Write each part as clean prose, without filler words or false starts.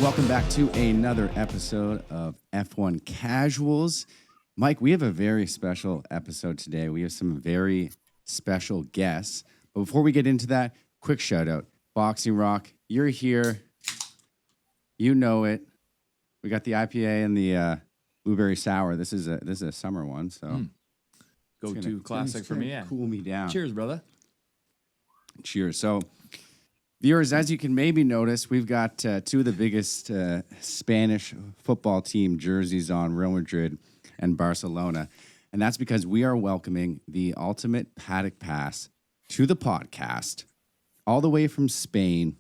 Welcome back to another episode of F1 Casuals. Mike, we have a very special episode today. We have some very special guests. But before we get into that, quick shout out. Boxing Rock, you're here. You know it. We got the IPA and the blueberry sour. This is a summer one, so Go-to classic for me. Yeah. Cool me down. Cheers, brother. Cheers. So, viewers, as you can maybe notice, we've got two of the biggest Spanish football team jerseys on, Real Madrid and Barcelona. And that's because we are welcoming the ultimate Paddock Pass to the podcast, all the way from Spain.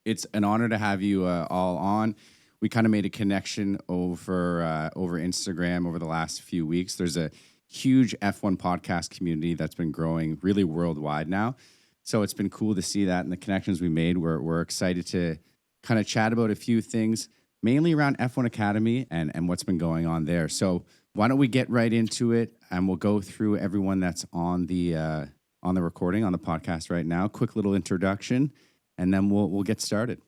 It's an honor to have you all on. We kind of made a connection over Instagram over the last few weeks. There's a huge F1 podcast community that's been growing really worldwide now. So it's been cool to see that and the connections we made. We're excited to kind of chat about a few things, mainly around F1 Academy and what's been going on there. So why don't we get right into it, and we'll go through everyone that's on the recording, on the podcast right now. Quick little introduction, and then we'll get started.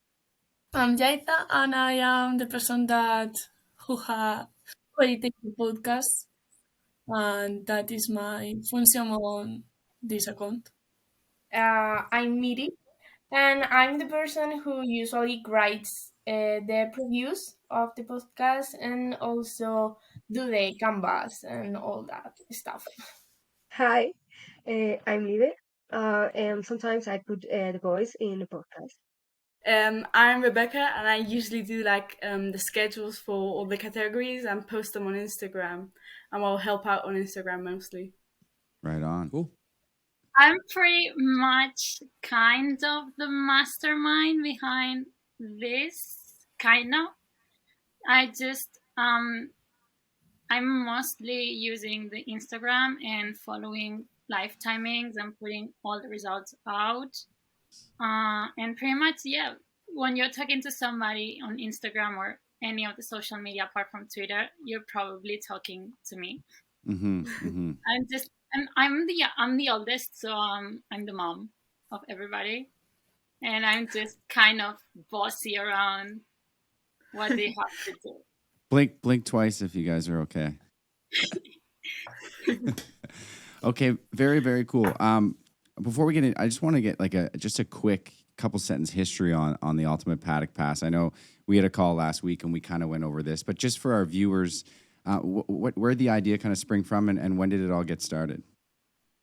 I'm Yaiza, and I am the person who created the podcast, and that is my function on this account. I'm Miri, and I'm the person who usually writes the previews of the podcast and also do the canvas and all that stuff. Hi, I'm Libe, and sometimes I put the voice in the podcast. I'm Rebecca, and I usually do the schedules for all the categories and post them on Instagram, and I'll help out on Instagram mostly. Right on. Cool. I'm pretty much kind of the mastermind behind this, kind of. I'm mostly using the Instagram and following live timings and putting all the results out. And pretty much, yeah, when you're talking to somebody on Instagram or any of the social media apart from Twitter, you're probably talking to me. Mm-hmm, mm-hmm. I'm the oldest, so I'm the mom of everybody, and I'm just kind of bossy around what they have to do. Blink twice if you guys are okay. Okay, very, very cool. Before we get in, I just want to get just a quick couple sentence history on the Ultimate Paddock Pass. I know we had a call last week and we kind of went over this, but just for our viewers, where did the idea kind of spring from, and when did it all get started?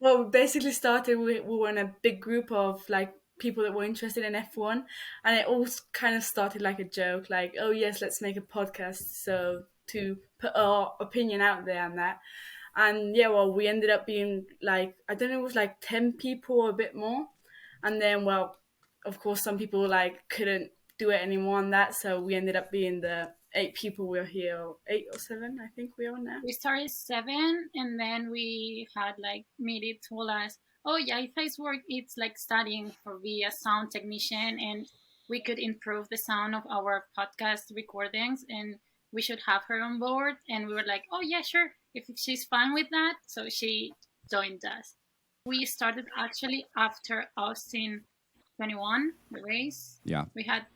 Well, we basically started, we were in a big group of people that were interested in F1, and it all kind of started like a joke, like, oh yes, let's make a podcast, so to put our opinion out there and that. And yeah, well, we ended up being I don't know, it was 10 people or a bit more. And then, well, of course, some people couldn't do it anymore on that, so we ended up being the 8 people we're here, or 8 or 7, I think we are now. We started 7, and then we had Miri told us, oh yeah, Yaiza's work, it's studying for be a sound technician, and we could improve the sound of our podcast recordings, and we should have her on board. And we were like, oh yeah, sure, if she's fine with that. So she joined us. We started actually after Austin 21, the race. Yeah. We had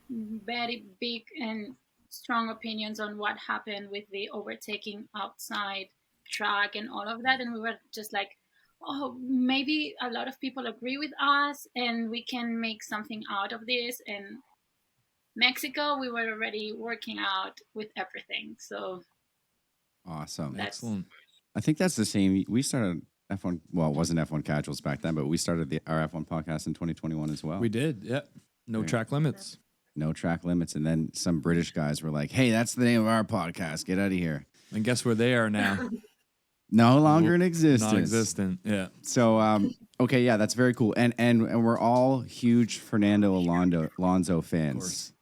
very big and strong opinions on what happened with the overtaking outside track and all of that, and we were just oh, maybe a lot of people agree with us and we can make something out of this. And Mexico, we were already working out with everything, so awesome. Excellent. I think that's the same. We started F1, well, it wasn't F1 Casuals back then, but we started our F1 podcast in 2021 as well. We did, yeah. No track limits. No track limits. And then some British guys were like, hey, that's the name of our podcast. Get out of here. And guess where they are now? No longer in existence. Non-existent, yeah. So, okay, yeah, that's very cool. And we're all huge Fernando Alonso fans.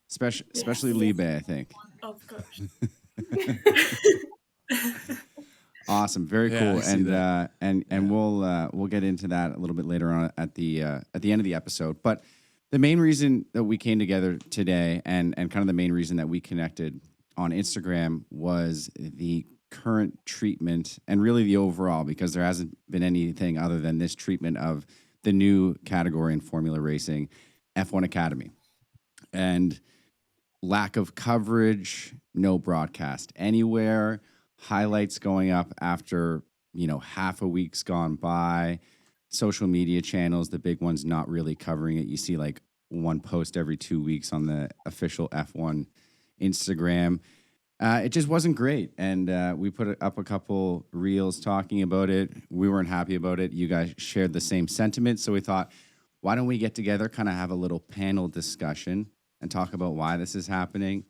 Especially Libe, I think. Of course. Awesome, very cool, and we'll get into that a little bit later on at the end of the episode. But the main reason that we came together today, and kind of the main reason that we connected on Instagram, was the current treatment and really the overall, because there hasn't been anything other than this treatment of the new category in Formula Racing, F1 Academy. and lack of coverage, no broadcast anywhere, highlights going up after, half a week's gone by, social media channels, the big ones not really covering it. You see like one post every 2 weeks on the official F1 Instagram. It just wasn't great. And we put up a couple reels talking about it. We weren't happy about it. You guys shared the same sentiment. So we thought, why don't we get together, kind of have a little panel discussion and talk about why this is happening.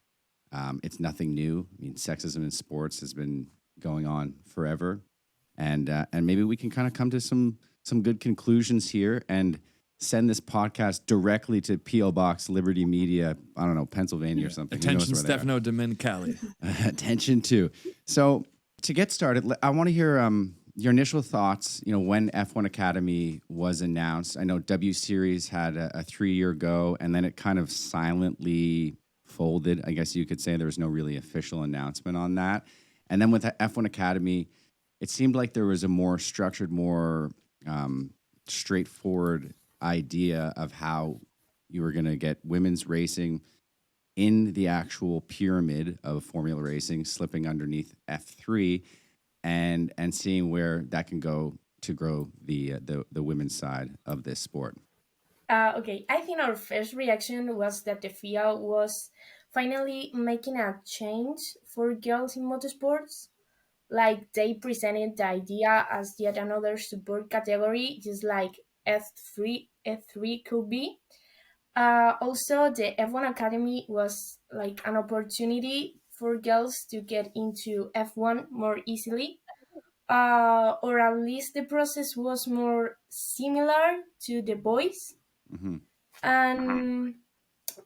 It's nothing new. I mean, sexism in sports has been going on forever. And maybe we can kind of come to some good conclusions here and send this podcast directly to P.O. Box Liberty Media, I don't know, Pennsylvania or something. Attention, Stefano Domenicali. Attention to. So to get started, I want to hear your initial thoughts, when F1 Academy was announced. I know W Series had a 3-year go, and then it kind of silently folded. I guess you could say there was no really official announcement on that. And then with F1 Academy, it seemed like there was a more structured, more straightforward idea of how you were going to get women's racing in the actual pyramid of Formula Racing, slipping underneath F3, and seeing where that can go to grow the women's side of this sport. Okay, I think our first reaction was that the FIA was finally making a change for girls in motorsports. Like, they presented the idea as yet another support category, just like F3 could be. Also, the F1 Academy was like an opportunity for girls to get into F1 more easily. Or at least the process was more similar to the boys. Mm-hmm. And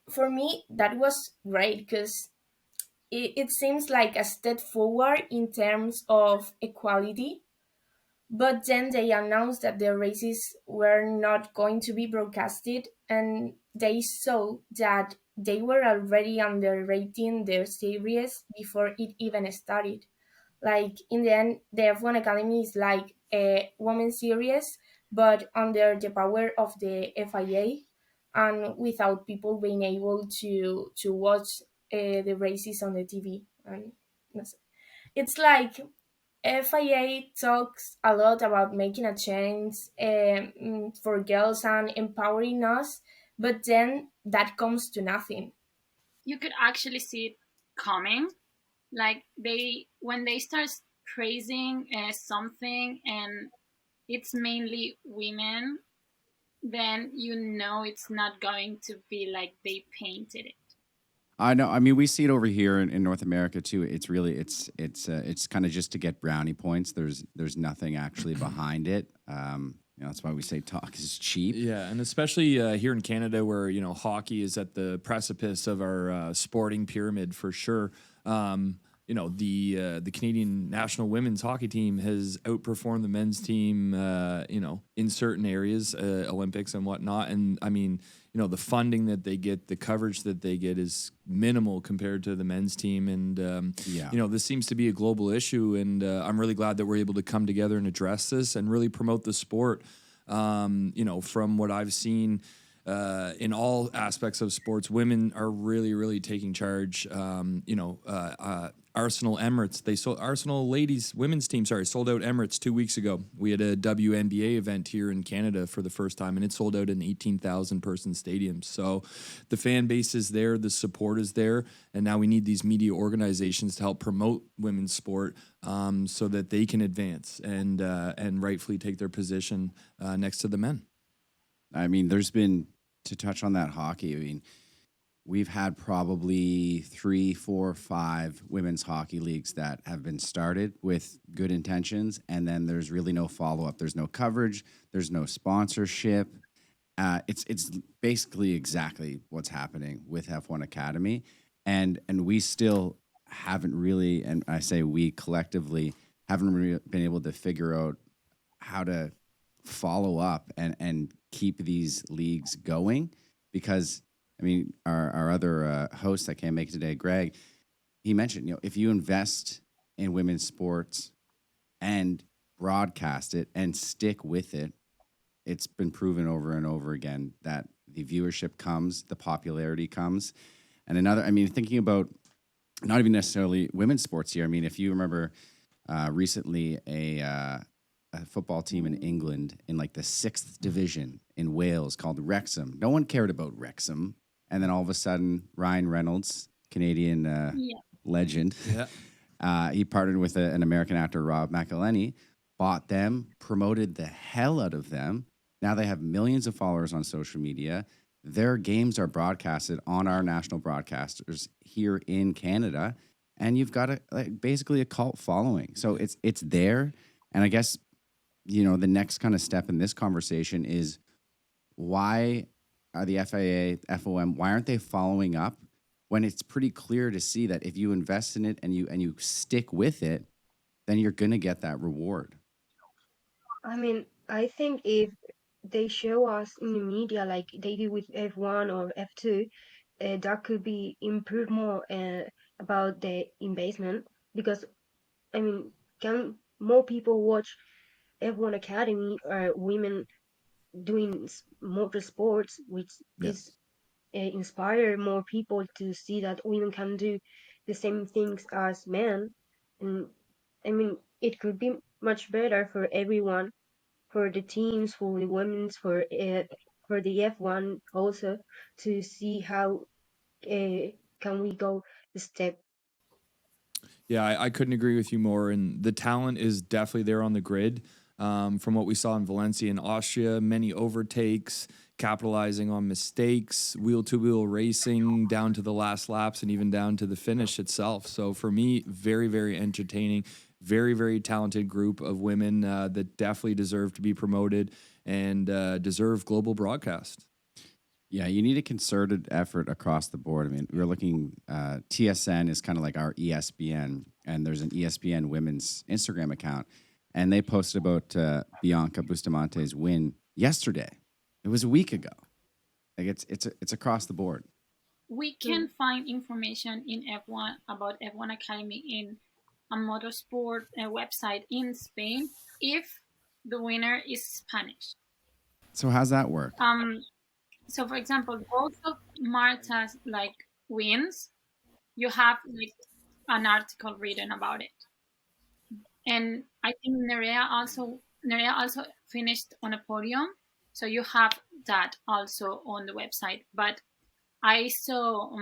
for me, that was great because it seems like a step forward in terms of equality. But then they announced that the races were not going to be broadcasted, and they saw that they were already underrating their series before it even started. Like, in the end, the F1 Academy is like a women's series, but under the power of the FIA and without people being able to watch the races on the TV. And it's like FIA talks a lot about making a change for girls and empowering us, but then that comes to nothing. You could actually see it coming. Like, when they start praising something and it's mainly women, then it's not going to be like they painted it. I know. I mean, we see it over here in North America too. It's really it's kind of just to get brownie points. There's nothing actually behind it. That's why we say talk is cheap. Yeah, and especially here in Canada, where hockey is at the precipice of our sporting pyramid for sure. The Canadian national women's hockey team has outperformed the men's team, in certain areas, Olympics and whatnot. And I mean, the funding that they get, the coverage that they get is minimal compared to the men's team. And, this seems to be a global issue. And I'm really glad that we're able to come together and address this and really promote the sport. From what I've seen, in all aspects of sports, women are really, really taking charge. Arsenal women's team sold out Emirates 2 weeks ago. We had a WNBA event here in Canada for the first time, and it sold out an 18,000 person stadium. So the fan base is there, the support is there, and now we need these media organizations to help promote women's sport so that they can advance and rightfully take their position next to the men. I mean, there's been, to touch on that hockey, I mean, we've had probably 3, 4, 5 women's hockey leagues that have been started with good intentions, and then there's really no follow-up. There's no coverage. There's no sponsorship. It's basically exactly what's happening with F1 Academy, and we still haven't really, and I say we collectively, haven't really been able to figure out how to follow up and keep these leagues going, because I mean, our other host that can't make it today, Greg, he mentioned, if you invest in women's sports and broadcast it and stick with it, it's been proven over and over again that the viewership comes, the popularity comes. And another, I mean, thinking about not even necessarily women's sports here. I mean, if you remember recently a football team in England in like the 6th division in Wales called Wrexham. No one cared about Wrexham. And then all of a sudden, Ryan Reynolds, Canadian legend, he partnered with an American actor, Rob McElhenney, bought them, promoted the hell out of them. Now they have millions of followers on social media. Their games are broadcasted on our national broadcasters here in Canada. And you've got basically a cult following. So it's there. And I guess, you know, the next kind of step in this conversation is why are the FIA, FOM, why aren't they following up when it's pretty clear to see that if you invest in it and you stick with it, then you're going to get that reward? I mean, I think if they show us in the media like they do with F1 or F2, that could be improved more about the investment, because I mean, can more people watch F1 Academy or women doing motorsports, which is inspire more people to see that women can do the same things as men. And I mean, it could be much better for everyone, for the teams, for the women's, for the F1 also, to see how can we go the step. Yeah, I couldn't agree with you more. And the talent is definitely there on the grid. From what we saw in Valencia and Austria, many overtakes, capitalizing on mistakes, wheel-to-wheel racing down to the last laps and even down to the finish itself. So for me, very, very entertaining, very, very talented group of women that definitely deserve to be promoted and deserve global broadcast. Yeah, you need a concerted effort across the board. I mean, we're looking, TSN is kind of like our ESPN, and there's an ESPN women's Instagram account, and they posted about Bianca Bustamante's win yesterday. It was a week ago. Like it's across the board. We can find information in F1 about F1 Academy in a motorsport website in Spain if the winner is Spanish. So how's that work? So for example, both of Marta's wins, you have an article written about it. And I think Nerea also finished on a podium, so you have that also on the website. But I saw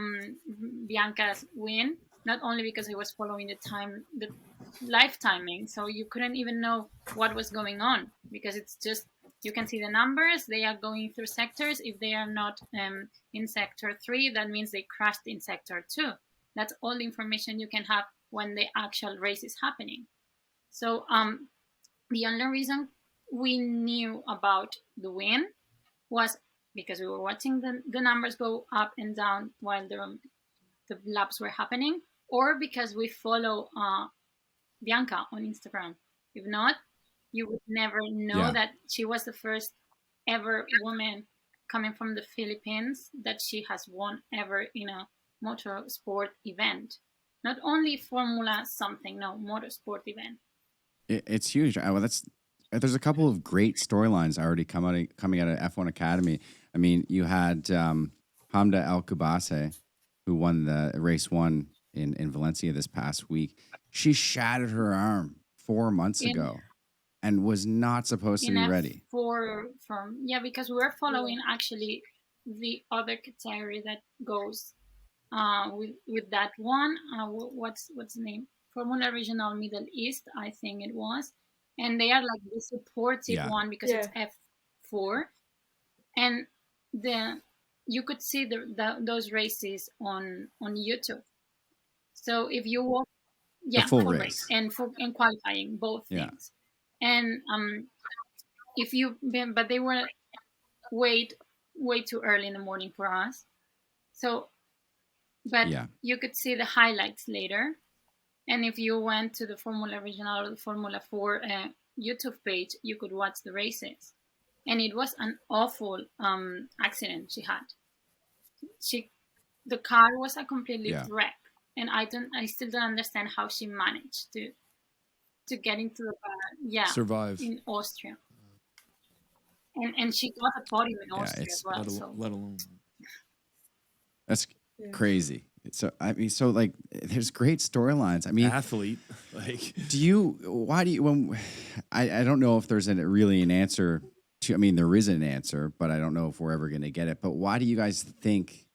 Bianca's win not only because I was following the live timing, so you couldn't even know what was going on, because it's just, you can see the numbers, they are going through sectors. If they are not in sector 3, that means they crashed in sector 2. That's all the information you can have when the actual race is happening. So the only reason we knew about the win was because we were watching the numbers go up and down while the laps were happening, or because we follow Bianca on Instagram. If not, you would never know that she was the first ever woman coming from the Philippines that she has won ever in a motorsport event. Not only Formula something, no, motorsport event. It's huge. Well, there's a couple of great storylines already coming out of F1 Academy. I mean, you had Hamda El Kubase, who won the race 1 in Valencia this past week. She shattered her arm 4 months ago and was not supposed to be ready. Because we were following actually the other category that goes with that one. What's the name? Formula Regional Middle East, I think it was. And they are like the supportive one because it's F4. And you could see those races on YouTube. So if you watch, full race and qualifying, both things. And but they were way too early in the morning for us. So, but you could see the highlights later. And if you went to the Formula Regional or the Formula 4 YouTube page, you could watch the races. And it was an awful accident she had. The car was a complete wreck. And I still don't understand how she managed to get into the car. Survive in Austria. and she got a podium in Yeah, Austria it's- as well. So let alone. That's crazy. So I mean, so like, there's great storylines. I mean, Athlete, like why do you, when, I don't know if there's really an answer to, I mean, there is an answer, but I don't know if we're ever going to get it. But why do you guys think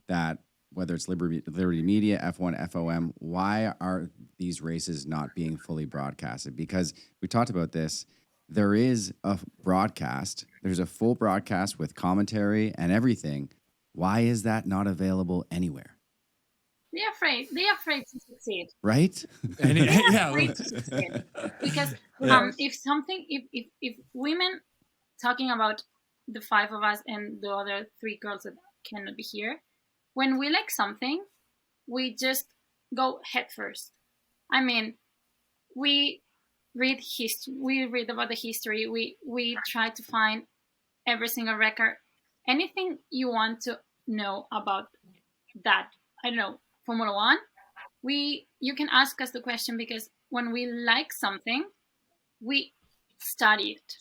that, whether it's Liberty Media, F1, FOM, why are these races not being fully broadcasted? Because we talked about this. There is a broadcast. There's a full broadcast with commentary and everything. Why is that not available anywhere? they're afraid. They're afraid to succeed. Right? and it, yeah, Afraid to succeed. Because if women, talking about the five of us and the other three girls that cannot be here, when we like something, we just go head first. I mean, we read history. We read about the history. We try to find every single record, anything you want to know about that. I don't know, Formula One. You can ask us the question, because when we like something, we study it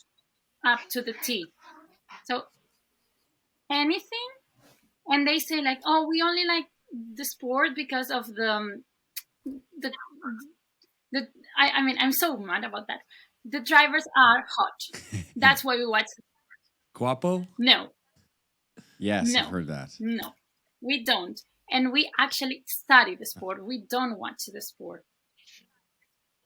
up to the T. So anything, and they say like, oh, we only like the sport because of the I mean, I'm so mad about that. The drivers are hot. That's why we watch. Guapo. No, Yes, No. I've heard that. no, we don't. And we actually study the sport. We don't watch the sport.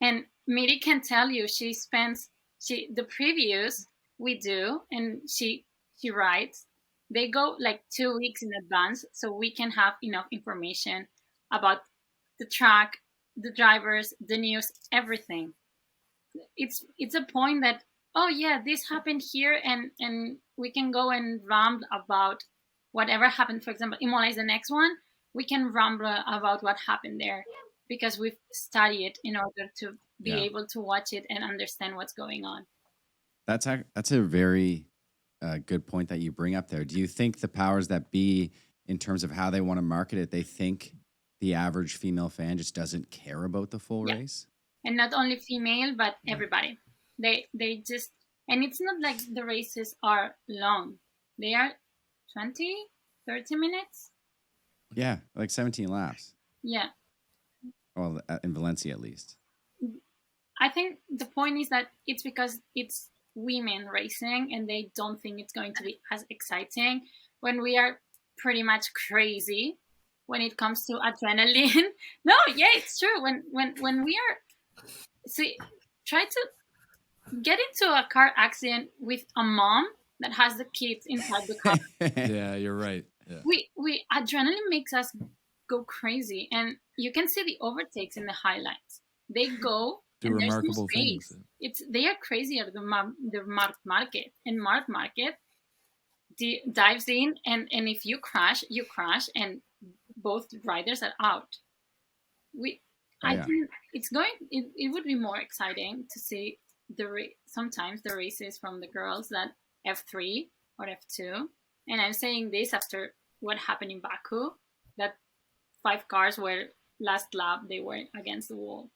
And Miri can tell you, the previews we do, and she writes, they go like 2 weeks in advance, so we can have enough information about the track, the drivers, the news, everything. It's a point that, oh yeah, this happened here, and we can go and ramble about whatever happened. For example, Imola is the next one. We can ramble about what happened there, because we've studied it in order to be able to watch it and understand what's going on. That's a very good point that you bring up there. Do you think the powers that be, in terms of how they want to market it, they think the average female fan just doesn't care about the full race? And not only female, but everybody. They just, and it's not like the races are long. They are 20, 30 minutes. Yeah, like 17 laps. Yeah. Well, in Valencia at least. I think the point is that it's because it's women racing, and they don't think it's going to be as exciting, when we are pretty much crazy when it comes to adrenaline. No, yeah, it's true. When we are, see, try to get into a car accident with a mom that has the kids inside the car. Yeah, you're right. Yeah. We adrenaline makes us go crazy, and you can see the overtakes in the highlights. They go Do and there's no remarkable space. things. They are crazier than Mark Market, and Mark Market dives in, and if you crash, and both riders are out. I think it would be more exciting to see sometimes the races from the girls that F3 or F2. And I'm saying this after what happened in Baku, that 5 cars were last lap, they were against the wall.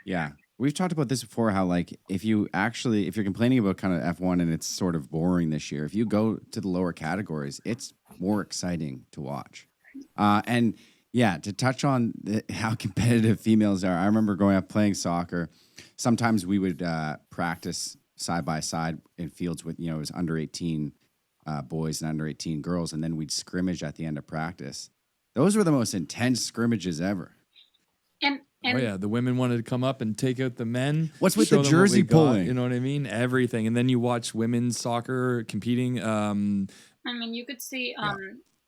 Yeah. We've talked about this before, how like if you're complaining about kind of F1 and it's sort of boring this year, if you go to the lower categories, it's more exciting to watch. And yeah, to touch on how competitive females are, I remember growing up playing soccer. Sometimes we would practice side by side in fields with, it was under 18 boys and under 18 girls, and then we'd scrimmage at the end of practice. Those were the most intense scrimmages ever. And oh yeah, the women wanted to come up and take out the men. What's with show the them what we jersey got, pulling? You know what I mean? Everything. And then you watch women's soccer competing. I mean, you could see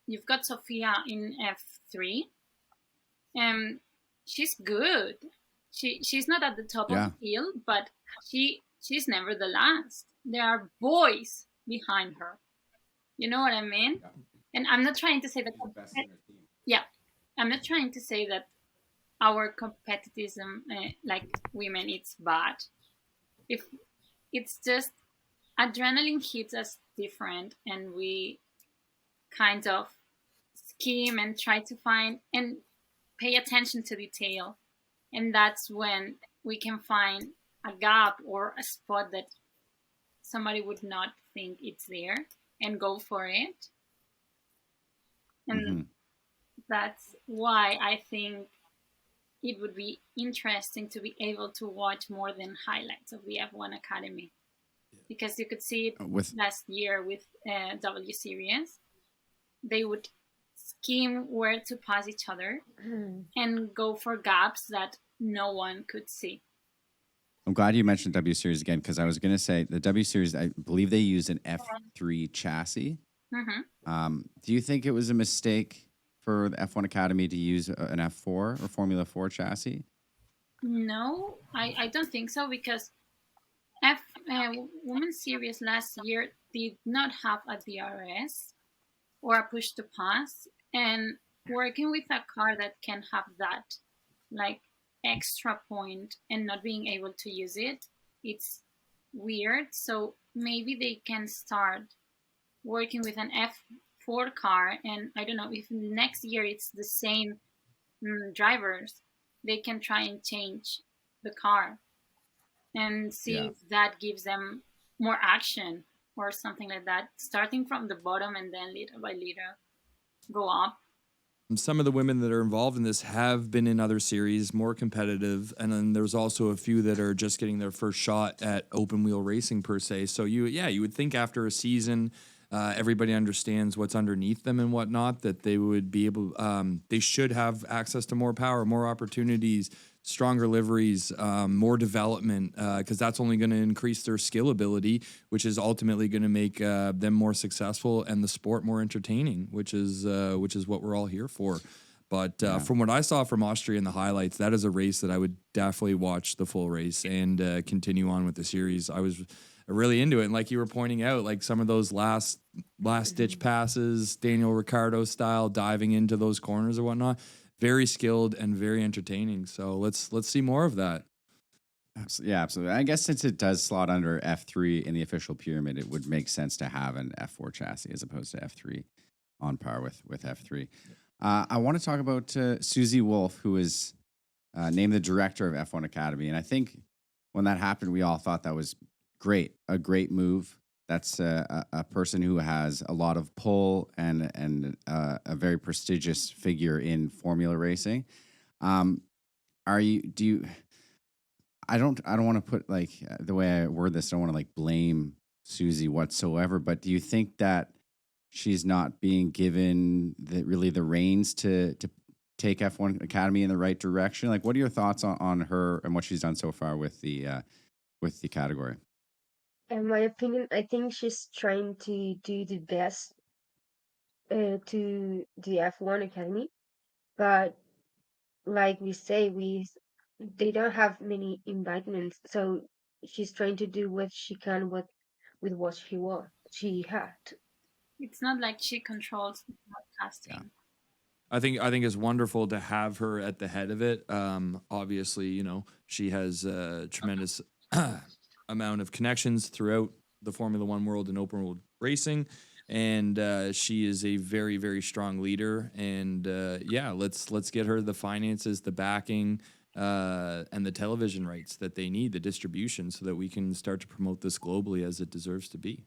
you've got Sophia in F3. She's good. She's not at the top of the field, but she's never the last. There are boys behind her. You know what I mean? Yeah. And I'm not trying to say that. I'm not trying to say that our competitism, like women, it's bad. If it's just adrenaline hits us different, and we kind of scheme and try to find and pay attention to detail, and that's when we can find a gap or a spot that somebody would not think it's there and go for it. And that's why I think it would be interesting to be able to watch more than highlights of the F1 Academy. Because you could see it last year with W Series. They would scheme where to pass each other and go for gaps that no one could see. I'm glad you mentioned W Series again, because I was going to say the W Series, I believe they use an F3 chassis. Do you think it was a mistake for the F1 Academy to use an F4 or Formula 4 chassis? No, I don't think so, because Women's Series last year did not have a DRS or a push to pass, and working with a car that can have that like extra point and not being able to use it, it's weird. So maybe they can start working with an F4 car, and I don't know if next year it's the same drivers, they can try and change the car and see if that gives them more action or something like that, starting from the bottom and then little by little go up. Some of the women that are involved in this have been in other series, more competitive, and then there's also a few that are just getting their first shot at open wheel racing per se. So you would think after a season, everybody understands what's underneath them and whatnot, that they would be able, they should have access to more power, more opportunities, stronger liveries, more development, because that's only going to increase their skill ability, which is ultimately going to make them more successful and the sport more entertaining, which is what we're all here for. But from what I saw from Austria in the highlights, that is a race that I would definitely watch the full race and continue on with the series. I was really into it, and like you were pointing out, like some of those last ditch passes, Daniel Ricciardo style, diving into those corners or whatnot. Very skilled and very entertaining. So let's see more of that. Yeah, absolutely. I guess since it does slot under F3 in the official pyramid, it would make sense to have an F4 chassis as opposed to F3 on par with F3. I want to talk about Susie Wolf, who is named the director of F1 Academy. And I think when that happened, we all thought that was great, a great move. That's a person who has a lot of pull and a very prestigious figure in formula racing. I don't want to put like the way I word this, I don't want to like blame Susie whatsoever, but do you think that she's not being given the reins to take F1 Academy in the right direction? Like, what are your thoughts on her and what she's done so far with the category? In my opinion, I think she's trying to do the best to the F1 Academy, but like we say, they don't have many invitements, so she's trying to do what she can with what she had. It's not like she controls the broadcasting. Yeah. I think it's wonderful to have her at the head of it. Obviously, she has a tremendous amount of connections throughout the Formula One world and open world racing, and she is a very, very strong leader. And let's get her the finances, the backing, and the television rights that they need, the distribution, so that we can start to promote this globally as it deserves to be.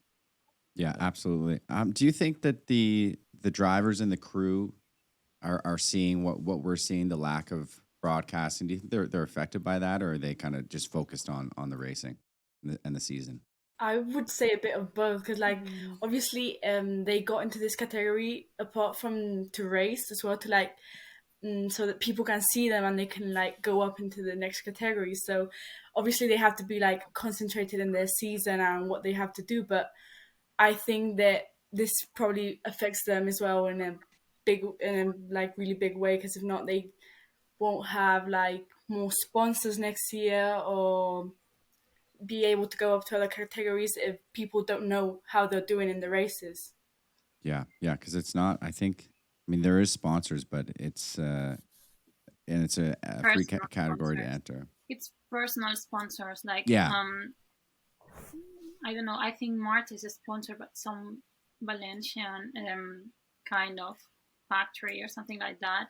Yeah, absolutely. Do you think that the drivers and the crew are seeing what we're seeing, the lack of broadcasting? Do you think they're affected by that, or are they kind of just focused on the racing and the season? I would say a bit of both, because obviously they got into this category apart from to race as well, to so that people can see them and they can go up into the next category. So obviously they have to be concentrated in their season and what they have to do, but I think that this probably affects them as well in a really big way, because if not, they won't have more sponsors next year or be able to go up to other categories if people don't know how they're doing in the races. Yeah, because it's not. I mean, there is sponsors, but it's and it's a free category to enter. It's personal sponsors, I don't know. I think Mart is a sponsor, but some Valencian kind of factory or something like that.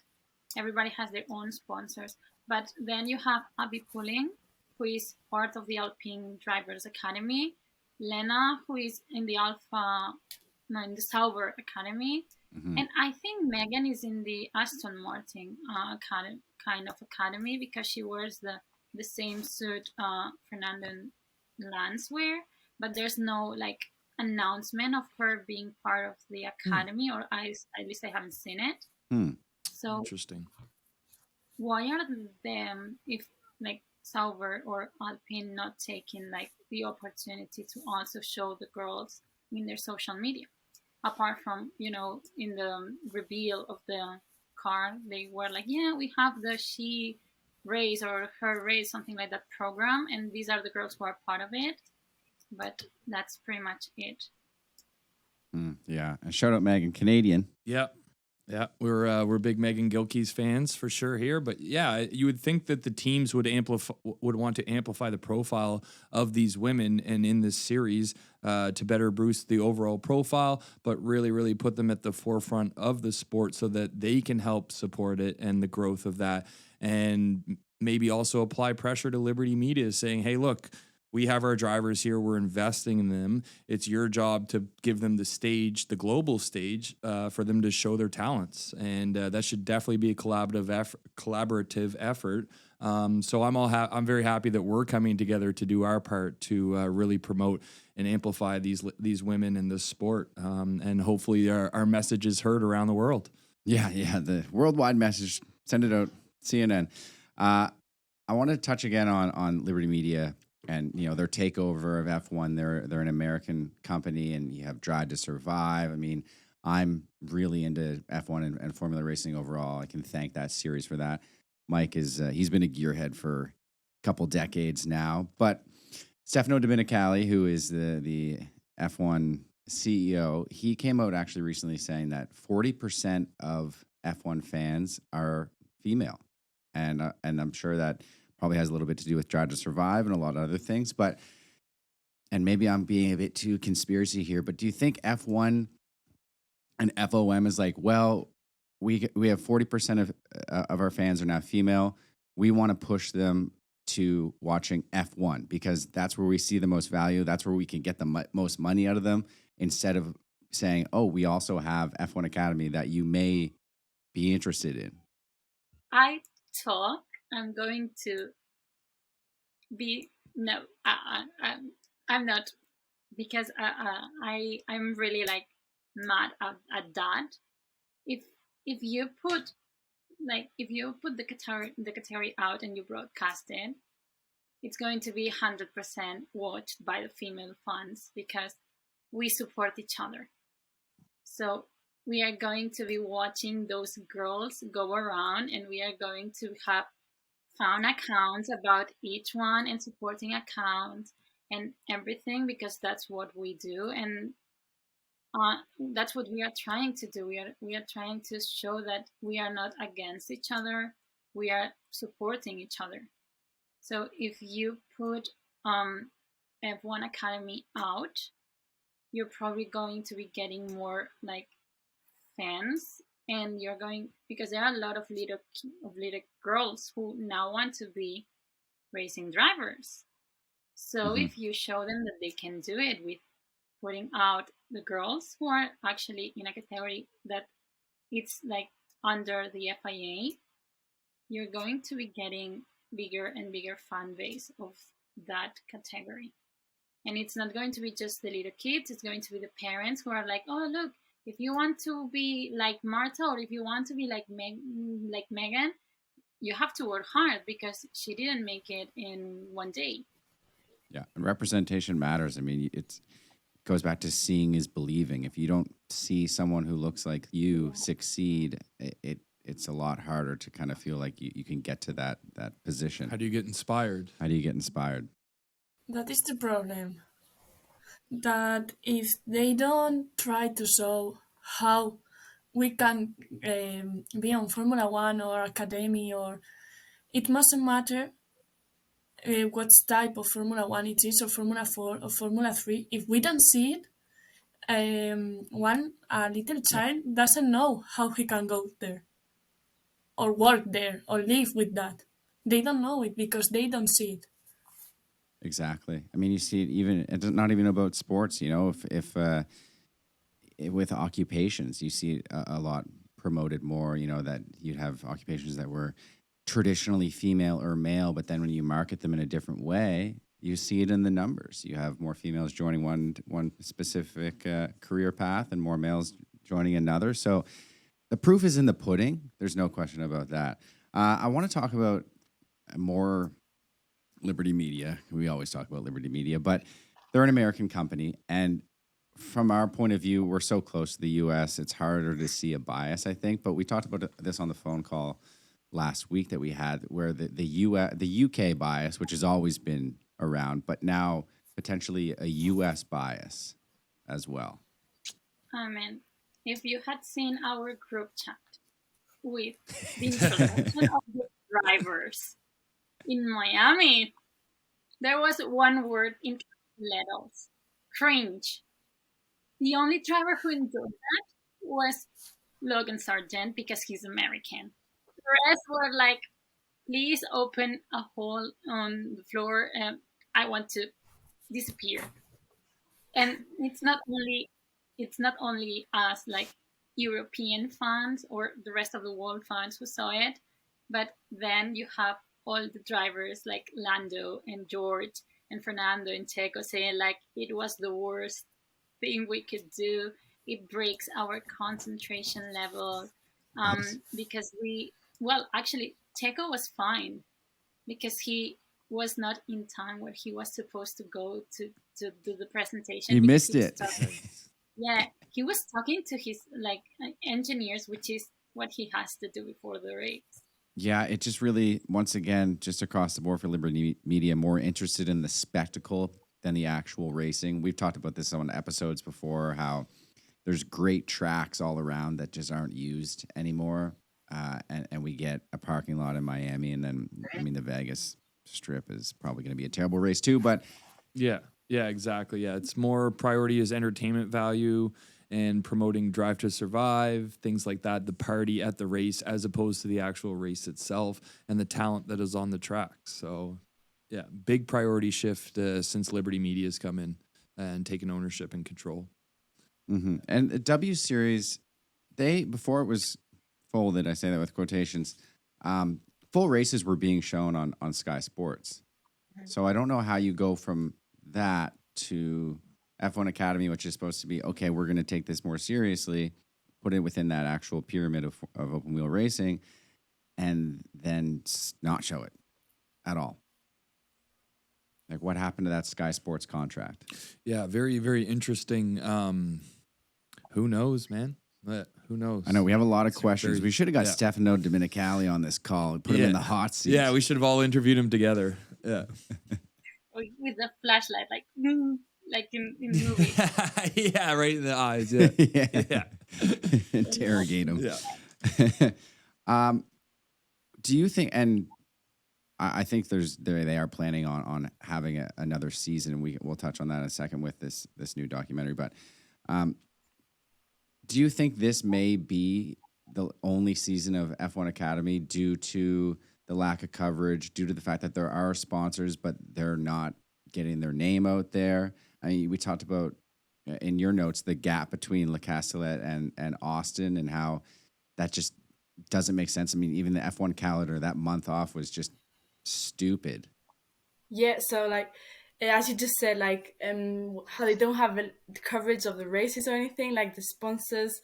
Everybody has their own sponsors. But then you have Abby Pulling, who is part of the Alpine Drivers Academy, Lena, who is in the Alpha, no, in the Sauber Academy, Hmm. and I think Megan is in the Aston Martin kind of academy because she wears the same suit Fernando and Lance wear, but there's no like announcement of her being part of the academy, or at least I haven't seen it. Hmm. So Interesting. why are them if like Sauber or Alpine not taking like the opportunity to also show the girls in their social media? Apart from in the reveal of the car, they were like, yeah, we have the she race or her race, something like that program, and these are the girls who are part of it. But that's pretty much it. Yeah. And shout out Megan, Canadian. Yep. Yeah, we're big Megan Gilkey's fans for sure here, but yeah, you would think that the teams would want to amplify the profile of these women and in this series to better boost the overall profile, but really put them at the forefront of the sport so that they can help support it and the growth of that, and maybe also apply pressure to Liberty Media, saying, "Hey, look, we have our drivers here. We're investing in them. It's your job to give them the stage, the global stage, for them to show their talents." And that should definitely be a collaborative effort. So I'm very happy that we're coming together to do our part to really promote and amplify these women in this sport. And hopefully our message is heard around the world. Yeah. The worldwide message. Send it out. CNN. I want to touch again on Liberty Media and their takeover of F1. They're an American company, and you have Drive to Survive. I mean, I'm really into F1 and Formula racing overall. I can thank that series for that. Mike he's been a gearhead for a couple decades now. But Stefano Dominicali, who is the F1 CEO, he came out actually recently saying that 40% of F1 fans are female, and I'm sure that probably has a little bit to do with Drive to Survive and a lot of other things. But and maybe I'm being a bit too conspiracy here, but do you think F1 and FOM is like, well, we have 40% of our fans are now female. We want to push them to watching F1 because that's where we see the most value. That's where we can get the most money out of them, instead of saying, oh, we also have F1 Academy that you may be interested in. I thought I'm going to be no, I'm not, because I'm really like mad at that. If if you put the category out and you broadcast it, it's going to be 100% watched by the female fans because we support each other. So we are going to be watching those girls go around, and we are going to have found accounts about each one and supporting accounts and everything, because that's what we do, and that's what we are trying to do. We are trying to show that we are not against each other. We are supporting each other. So if you put F1 Academy out, you're probably going to be getting more like fans, and you're going, because there are a lot of little girls who now want to be racing drivers. So if you show them that they can do it with putting out the girls who are actually in a category that it's like under the FIA, you're going to be getting bigger and bigger fan base of that category. And it's not going to be just the little kids, it's going to be the parents who are like, oh, look, if you want to be like Marta, or if you want to be like Megan, you have to work hard because she didn't make it in one day. Yeah, and representation matters. I mean, it goes back to seeing is believing. If you don't see someone who looks like you succeed, it's a lot harder to kind of feel like you can get to that position. How do you get inspired? That is the problem. That if they don't try to show how we can be on Formula One or Academy, or it mustn't matter what type of Formula One it is, or Formula 4 or Formula 3. If we don't see it, a little child doesn't know how he can go there or work there or live with that. They don't know it because they don't see it. Exactly. I mean, you see it even, it's not even about sports, you know, with occupations, you see it a lot promoted more, you know, that you'd have occupations that were traditionally female or male, but then when you market them in a different way, you see it in the numbers. You have more females joining one specific career path and more males joining another. So the proof is in the pudding. There's no question about that. I want to talk about more Liberty Media. We always talk about Liberty Media, but they're an American company. And from our point of view, we're so close to the US, it's harder to see a bias, I think. But we talked about this on the phone call last week that we had, where the UK bias, which has always been around, but now potentially a US bias as well. I mean, if you had seen our group chat with the introduction of the drivers in Miami, there was one word in letters: cringe. The only driver who enjoyed that was Logan Sargent because he's American. The rest were like, please open a hole on the floor and I want to disappear. And it's not only us like European fans or the rest of the world fans who saw it, but then you have all the drivers like Lando and George and Fernando and Checo saying like it was the worst thing we could do. It breaks our concentration level Nice. because actually Checo was fine because he was not in time where he was supposed to go to do the presentation. He because missed he was it. yeah, he was talking to his like engineers, which is what he has to do before the race. Yeah, it just really, once again, just across the board for Liberty Media, more interested in the spectacle than the actual racing. We've talked about this on episodes before, how there's great tracks all around that just aren't used anymore. And we get a parking lot in Miami. And then, I mean, the Vegas Strip is probably going to be a terrible race too. But Yeah, exactly. Yeah, it's more priority is entertainment value and promoting Drive to Survive, things like that, the party at the race, as opposed to the actual race itself and the talent that is on the track. So, yeah, big priority shift since Liberty Media's come in and taken ownership and control. mm-hmm. And the W Series, before it was folded, I say that with quotations, full races were being shown on Sky Sports. So I don't know how you go from that to F1 Academy, which is supposed to be, okay, we're going to take this more seriously, put it within that actual pyramid of open wheel racing, and then not show it at all. Like, what happened to that Sky Sports contract? Yeah, very, very interesting. Who knows, man? Who knows? I know we have a lot of questions. We should have got Stefano Domenicali on this call, put him in the hot seat. Yeah, we should have all interviewed him together. Yeah. With a flashlight, like in movies. Yeah, right in the eyes. Yeah. Yeah. Interrogate him. Yeah. Do you think, and I think they are planning on having another season, and we'll touch on that in a second with this new documentary. But do you think this may be the only season of F1 Academy due to the lack of coverage, due to the fact that there are sponsors, but they're not getting their name out there? I mean, we talked about in your notes the gap between Le Castellet and Austin, and how that just doesn't make sense. I mean, even the F1 calendar, that month off was just stupid. Yeah, so like as you just said, like how they don't have the coverage of the races or anything, like the sponsors,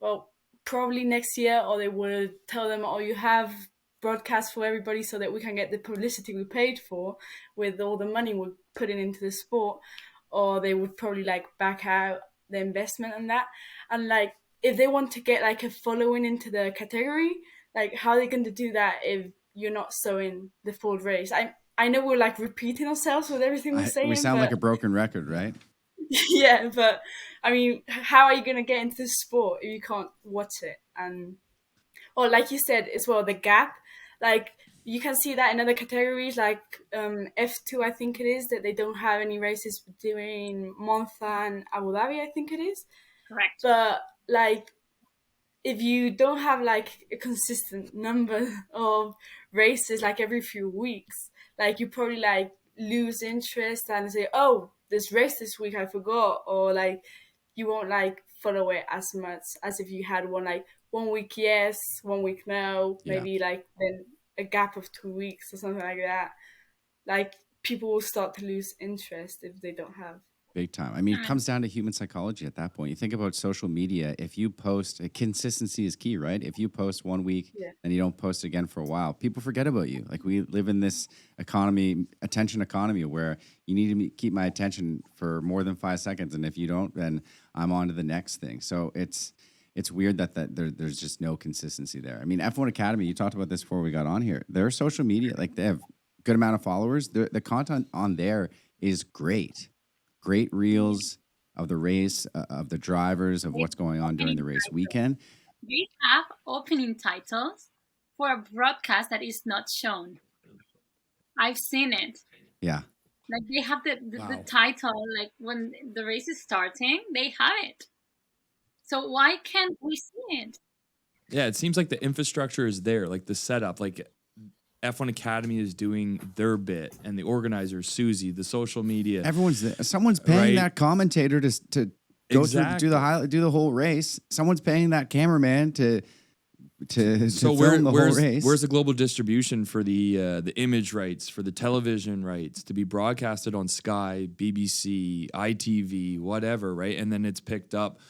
well, probably next year, or they will tell them, oh, you have broadcast for everybody so that we can get the publicity we paid for with all the money we're putting into the sport, or they would probably like back out the investment and that. And like if they want to get like a following into the category, like how are they going to do that if you're not showing the full race? I know we're like repeating ourselves with everything we're saying. We sound like a broken record, right? Yeah, but I mean, how are you going to get into the sport if you can't watch it? And or like you said as well, the gap, like you can see that in other categories, like F2, I think it is, that they don't have any races between Monza and Abu Dhabi, I think it is. Correct. But like, if you don't have like a consistent number of races, like every few weeks, like you probably like lose interest and say, oh, this race this week I forgot, or like you won't like follow it as much as if you had one like 1 week yes, 1 week no, Yeah. maybe like then a gap of 2 weeks or something like that. Like people will start to lose interest if they don't have. Big time. I mean, it comes down to human psychology at that point. You think about social media. If you post, consistency is key, right? If you post 1 week and you don't post again for a while, people forget about you. Like we live in this attention economy, where you need to keep my attention for more than 5 seconds. And if you don't, then I'm on to the next thing. So it's weird that there's just no consistency there. I mean, F1 Academy, you talked about this before we got on here. Their social media, like they have good amount of followers. The content on there is great. Great reels of the race, of the drivers, of what's going on during the race weekend. They have opening titles for a broadcast that is not shown. I've seen it. Yeah. Like they have the title, like when the race is starting, they have it. So why can't we see it? Yeah, it seems like the infrastructure is there, like the setup, like F1 Academy is doing their bit, and the organizers, Susie, the social media. Everyone's there. Someone's paying that commentator to go through, do the whole race. Someone's paying that cameraman to film the whole race. Where's the global distribution for the image rights, for the television rights to be broadcasted on Sky, BBC, ITV, whatever, right? And then it's picked up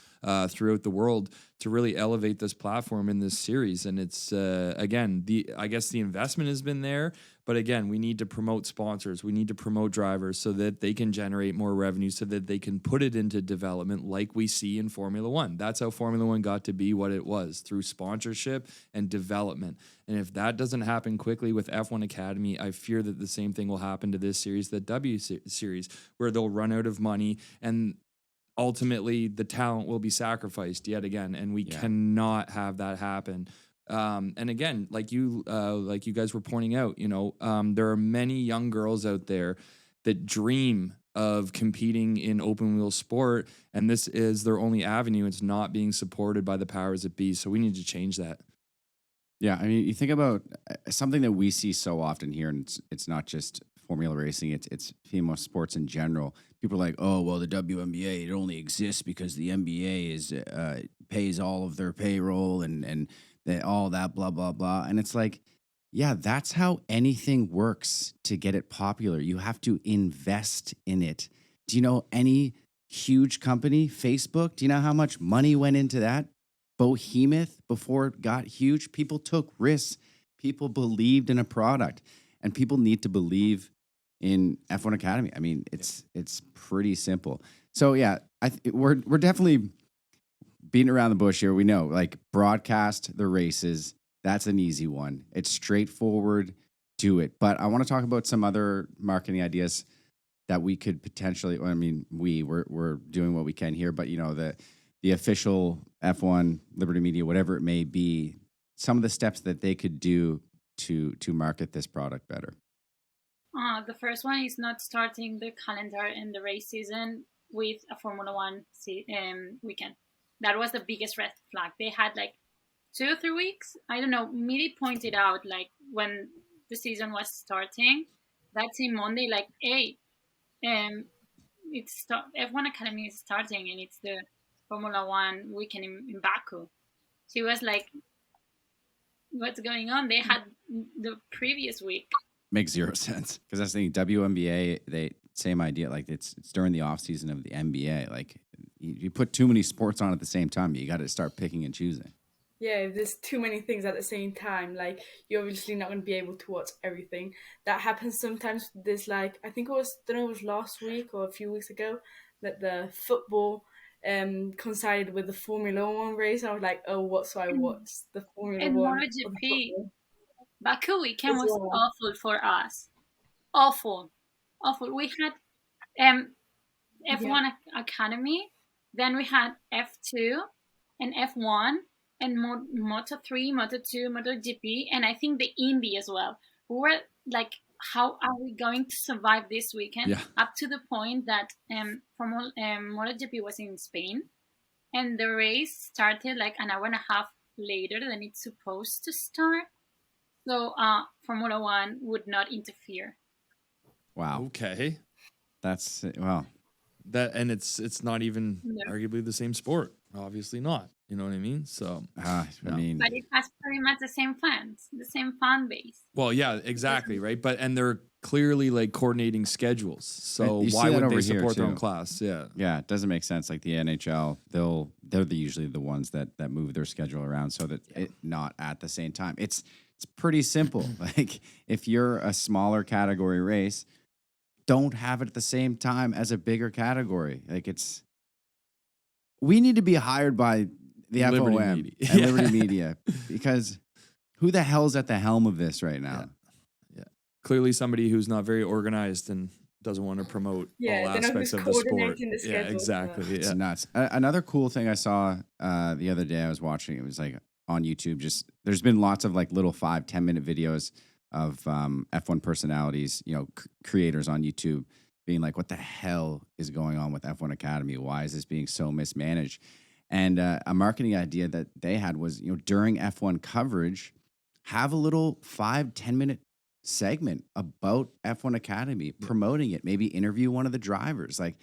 throughout the world to really elevate this platform in this series. And it's again, I guess the investment has been there, but again, we need to promote sponsors, we need to promote drivers so that they can generate more revenue, so that they can put it into development like we see in Formula One. That's how Formula One got to be what it was, through sponsorship and development. And if that doesn't happen quickly with F1 Academy, I fear that the same thing will happen to this series, the W series, where they'll run out of money and ultimately the talent will be sacrificed yet again, and we cannot have that happen. And again, like you guys were pointing out, there are many young girls out there that dream of competing in open wheel sport, and this is their only avenue. It's not being supported by the powers that be. So we need to change that. Yeah, I mean, you think about something that we see so often here, and it's not just Formula racing, it's female sports in general. People are like, oh, well, the WNBA, it only exists because the NBA pays all of their payroll and all that, blah, blah, blah. And it's like, yeah, that's how anything works to get it popular. You have to invest in it. Do you know any huge company, Facebook, do you know how much money went into that behemoth before it got huge? People took risks. People believed in a product, and people need to believe in F1 Academy. I mean, it's pretty simple. So yeah, we're definitely beating around the bush here. We know, like, broadcast the races. That's an easy one. It's straightforward. Do it. But I want to talk about some other marketing ideas that we could potentially. I mean, we're doing what we can here, but the official F1 Liberty Media, whatever it may be, some of the steps that they could do to market this product better. The first one is not starting the calendar and the race season with a Formula One weekend. That was the biggest red flag. They had like 2 or 3 weeks. I don't know. Miri pointed out, like, when the season was starting, that same Monday, like, hey, F1 Academy is starting, and it's the Formula One weekend in Baku. She was like, what's going on? They had the previous week. Makes zero sense, because I was thinking WNBA, same idea. Like, it's during the off season of the NBA. Like, you put too many sports on at the same time. You got to start picking and choosing. Yeah, if there's too many things at the same time, like, you're obviously not going to be able to watch everything. That happens sometimes. There's like, I think it was last week or a few weeks ago, that the football coincided with the Formula One race. I was like, oh, what? So I watched the Formula and One. MotoGP. Baku weekend was awful for us. Awful. We had F1 Academy, then we had F2 and F1 and Moto3, Moto2, MotoGP, and I think the Indy as well. We were like, how are we going to survive this weekend? Yeah. Up to the point that MotoGP was in Spain, and the race started like an hour and a half later than it's supposed to start. So Formula One would not interfere. Wow. Okay. That's, well, And it's not even No. arguably the same sport. Obviously not. You know what I mean? So I Yeah. mean, But it has pretty much the same fans, the same fan base. well, yeah, exactly, right? And they're clearly like coordinating schedules. So you see why that would over they here, support their own too. class? Yeah. yeah, it doesn't make sense. Like the NHL, they're usually the ones that move their schedule around so that it not at the same time. It's pretty simple. Like if you're a smaller category race, don't have it at the same time as a bigger category. Like we need to be hired by the Liberty FOM Media. and Yeah. Liberty Media because who the hell's at the helm of this right now? Clearly somebody who's not very organized and doesn't want to promote Yeah, all they know aspects who's of the sport. coordinating the Yeah, schedule, exactly. It's Yeah. nuts. Another cool thing I saw the other day, I was watching, it was like on YouTube, just there's been lots of like little 5-10 minute videos of F1 personalities, creators on YouTube being like, what the hell is going on with F1 Academy? Why is this being so mismanaged? And a marketing idea that they had was, during F1 coverage, have a little 5-10 minute segment about F1 Academy, promoting it, maybe interview one of the drivers. Like,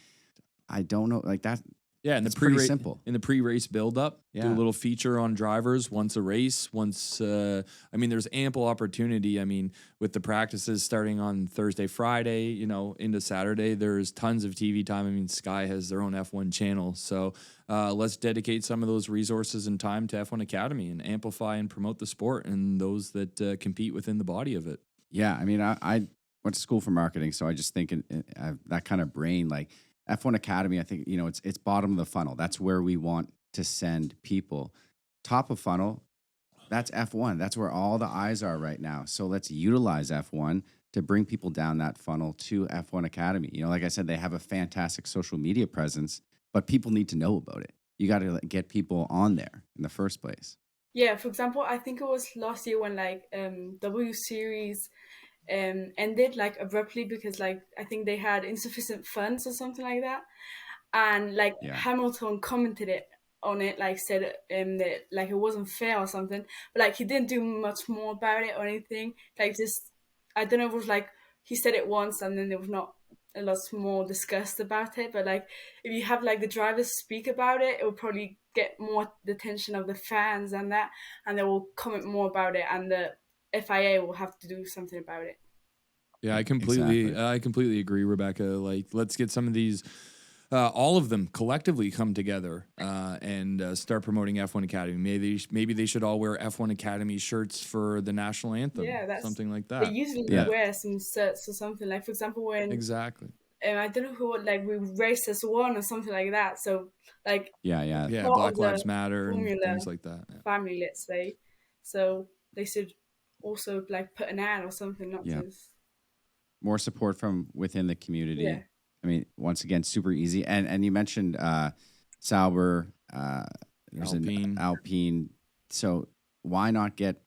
I don't know, like that. Yeah, and It's the pretty pre-race simple. in the pre-race build-up, do Yeah. a little feature on drivers once a race. There's ample opportunity. I mean, with the practices starting on Thursday, Friday, into Saturday, there's tons of TV time. I mean, Sky has their own F1 channel, so let's dedicate some of those resources and time to F1 Academy and amplify and promote the sport and those that compete within the body of it. Yeah, I mean, I went to school for marketing, so I just think that kind of brain, like F1 Academy. I think it's bottom of the funnel. That's where we want to send people. Top of funnel, that's F1. That's where all the eyes are right now. So let's utilize F1 to bring people down that funnel to F1 Academy. Like I said, they have a fantastic social media presence, but people need to know about it. You got to get people on there in the first place. Yeah, for example, I think it was last year when W Series ended like abruptly because like I think they had insufficient funds or something like that, and like Hamilton commented on it, like said that like it wasn't fair or something, but like he didn't do much more about it or anything. Like just I don't know, it was like he said it once and then there was not a lot more discussed about it. But like if you have like the drivers speak about it, it will probably get more the attention of the fans and that, and they will comment more about it, and the FIA will have to do something about it. Yeah, I completely agree, Rebecca. Like, let's get some of these, all of them collectively come together and start promoting F1 Academy. Maybe they should all wear F1 Academy shirts for the national anthem. Yeah, that's something like that. They usually wear some shirts or something. Like for example, when exactly. I don't know who like we raced as one or something like that. So like yeah, Black Lives Matter and things like that. Yeah. Family, let's say. So they should also like put an ad or something, not just more support from within the community. Yeah. I mean, once again, super easy. And you mentioned Sauber, there's an Alpine. So why not get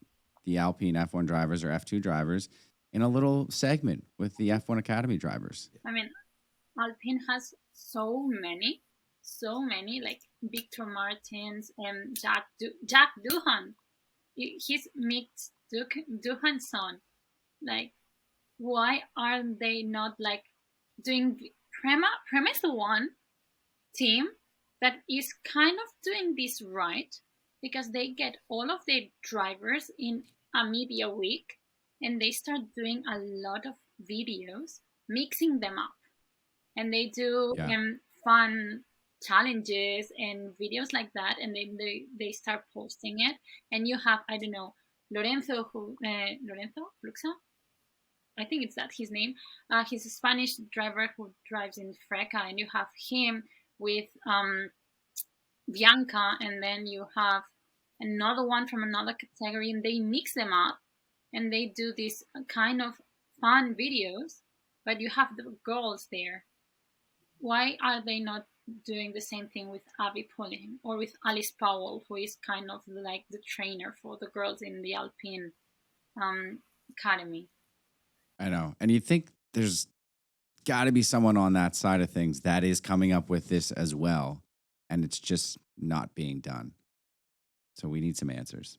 the Alpine F1 drivers or F2 drivers in a little segment with the F1 Academy drivers? I mean, Alpine has so many, like Victor Martins and Jack Doohan. He's Mick Doohan's son. Like, why are they not like doing Premise One team that is kind of doing this right, because they get all of their drivers in a media week and they start doing a lot of videos mixing them up, and they do fun challenges and videos like that, and then they start posting it, and you have, I don't know, Lorenzo Fluxa, I think it's that his name. He's a Spanish driver who drives in Freca, and you have him with Bianca, and then you have another one from another category, and they mix them up, and they do these kind of fun videos, but you have the girls there. Why are they not doing the same thing with Abby Pulling or with Alice Powell, who is kind of like the trainer for the girls in the Alpine Academy? I know. And you think there's got to be someone on that side of things that is coming up with this as well. And it's just not being done. So we need some answers.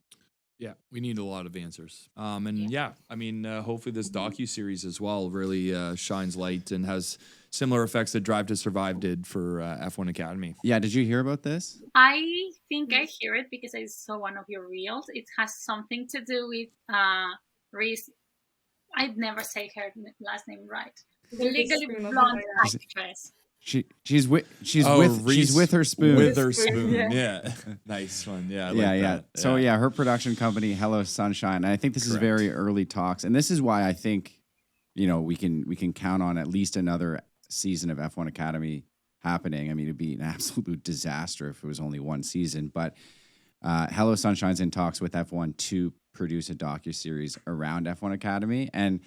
Yeah, we need a lot of answers. And yeah, I mean, hopefully this docu-series as well really shines light and has similar effects that Drive to Survive did for F1 Academy. Yeah, did you hear about this? I think I hear it because I saw one of your reels. It has something to do with Reese. I'd never say her last name right. The legally Witherspoon or blonde something like actress. She's with Reese her spoon. With her Witherspoon, spoon, yeah. yeah. Nice one, yeah. I Yeah, like yeah. that. So yeah, her production company, Hello Sunshine. And I think this is Correct. very early talks, and this is why I think we can count on at least another season of F1 Academy happening. I mean, it'd be an absolute disaster if it was only one season. But Hello Sunshine's in talks with F1 to produce a docuseries around F1 Academy, and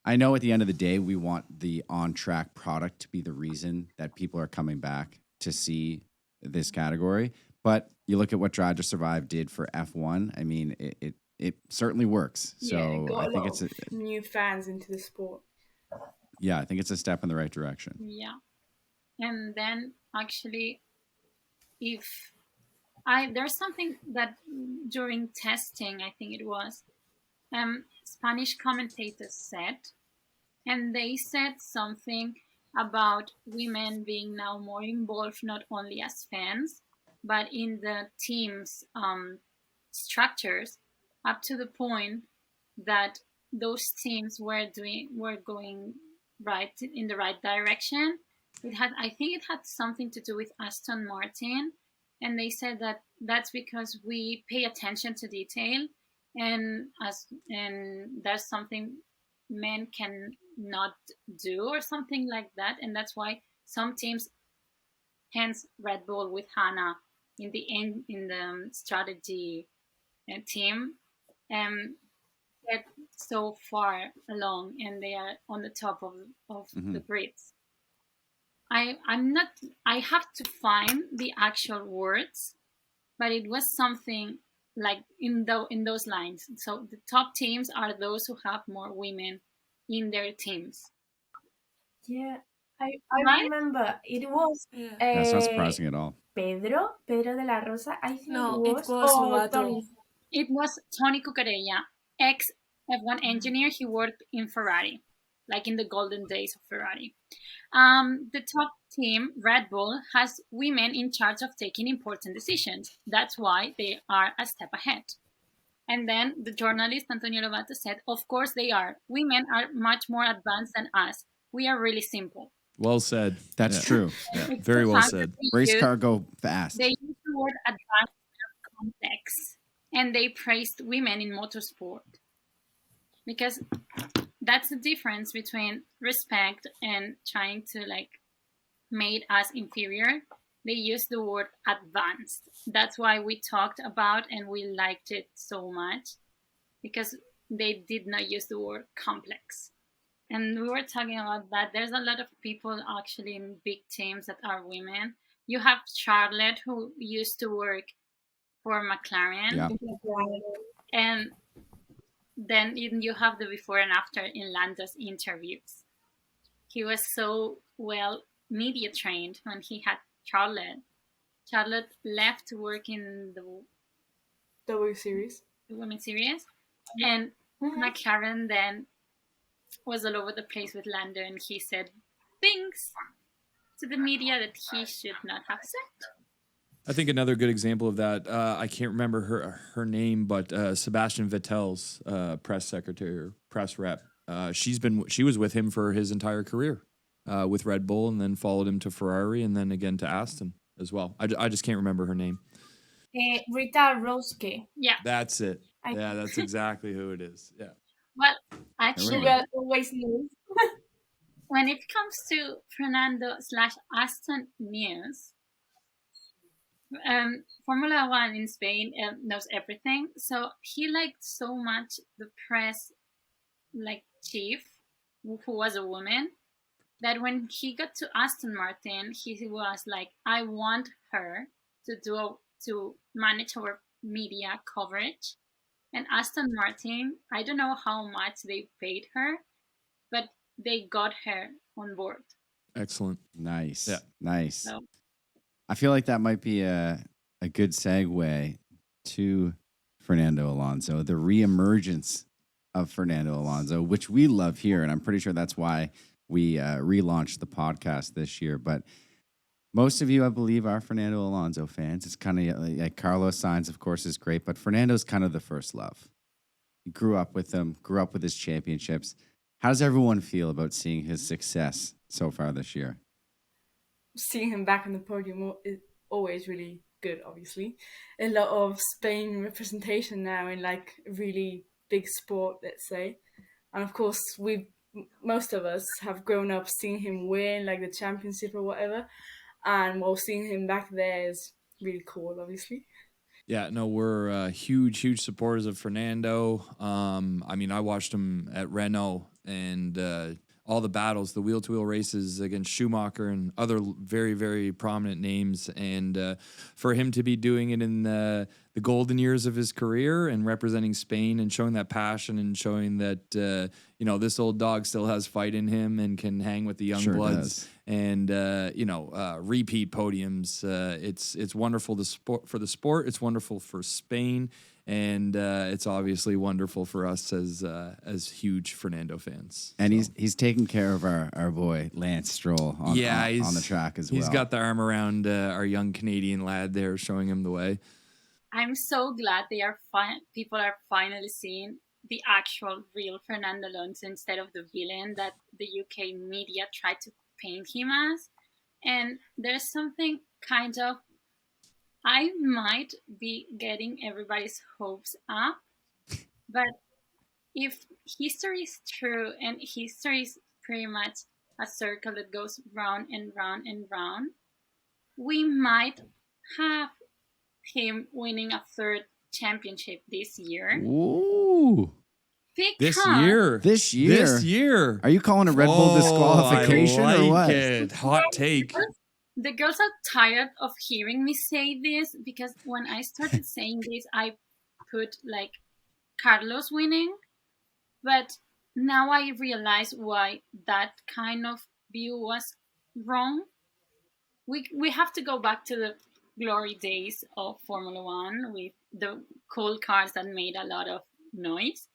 I know at the end of the day, we want the on-track product to be the reason that people are coming back to see this category. But you look at what Drive to Survive did for F1. I mean, it certainly works. Yeah, So Got I a think lot it's of new fans into the sport. I think it's a step in the right direction. Yeah. And then actually, if there's something that during testing, I think it was, Spanish commentators said, and they said something about women being now more involved, not only as fans, but in the team's structures, up to the point that those teams were going right in the right direction. I think it had something to do with Aston Martin, and they said that that's because we pay attention to detail, and there's something men can not do or something like that, and that's why some teams, hence Red Bull with Hannah in the strategy team, get so far along, and they are on the top of the grids. I'm not. I have to find the actual words, but it was something like in those lines. So the top teams are those who have more women in their teams. Yeah, I Right? remember it was Yeah. That's not surprising at all. Pedro de la Rosa, I think No, it it was, was or Lovato. Tony. It was Tony Cucurella, ex F1 engineer. He worked in Ferrari, like in the golden days of Ferrari. The top team, Red Bull, has women in charge of taking important decisions. That's why they are a step ahead. And then the journalist Antonio Lovato said, of course they are. Women are much more advanced than us. We are really simple. Well said. That's Yeah. true. Yeah. It's Very the well fact said. that Race car go fast. they used the word advanced and complex, and they praised women in motorsport. Because that's the difference between respect and trying to make us inferior. They use the word advanced. That's why we talked about and we liked it so much, because they did not use the word complex. And we were talking about that. There's a lot of people actually in big teams that are women. You have Charlotte, who used to work for McLaren. Yeah. And then you have the before and after in Lando's interviews. He was so well media trained when he had Charlotte. Charlotte left to work in the W Series. women's series, and McLaren then was all over the place with Lando, and he said things to the media that he should not have said. I think another good example of that, I can't remember her name, but Sebastian Vettel's press secretary or press rep. She was with him for his entire career with Red Bull, and then followed him to Ferrari, and then again to Aston as well. I just can't remember her name. Rita Roske. Yeah. That's it. Yeah, that's exactly who it is. Yeah. Well, actually, There we Always knows. when it comes to Fernando/Aston news, Formula One in Spain knows everything. So he liked so much the press chief, who was a woman, that when he got to Aston Martin, he was like, I want her to manage our media coverage. And Aston Martin, I don't know how much they paid her, but they got her on board. Excellent. Nice. Yeah. Nice. So, I feel like that might be a good segue to Fernando Alonso, the reemergence of Fernando Alonso, which we love here. And I'm pretty sure that's why we relaunched the podcast this year. But most of you, I believe, are Fernando Alonso fans. It's kind of like Carlos Sainz, of course, is great, but Fernando's kind of the first love. You grew up with him, grew up with his championships. How does everyone feel about seeing his success so far this year? Seeing him back on the podium is always really good, obviously. A lot of Spain representation now in like really big sport, let's say. And of course, most of us have grown up seeing him win like the championship or whatever. And while seeing him back there is really cool, obviously. Yeah, no, we're huge supporters of Fernando. I mean, I watched him at Renault and all the battles, the wheel-to-wheel races against Schumacher and other very prominent names. And for him to be doing it in the golden years of his career and representing Spain and showing that passion and showing that, this old dog still has fight in him and can hang with the young bloods. And repeat podiums. It's wonderful for the sport. It's wonderful for Spain, and it's obviously wonderful for us as huge Fernando fans. And he's taking care of our boy Lance Stroll on the track as well. He's got the arm around our young Canadian lad there, showing him the way. I'm so glad people are finally seeing the actual real Fernando Alonso instead of the villain that the UK media tried to paint him as. And there's something kind of, I might be getting everybody's hopes up, but if history is true and history is pretty much a circle that goes round and round and round, we might have him winning a third championship this year. Ooh. This year. Are you calling a Red Bull disqualification or what? It. Hot take. The girls are tired of hearing me say this because when I started saying this, I put like Carlos winning, but now I realize why that kind of view was wrong. We have to go back to the glory days of Formula One with the cool cars that made a lot of noise.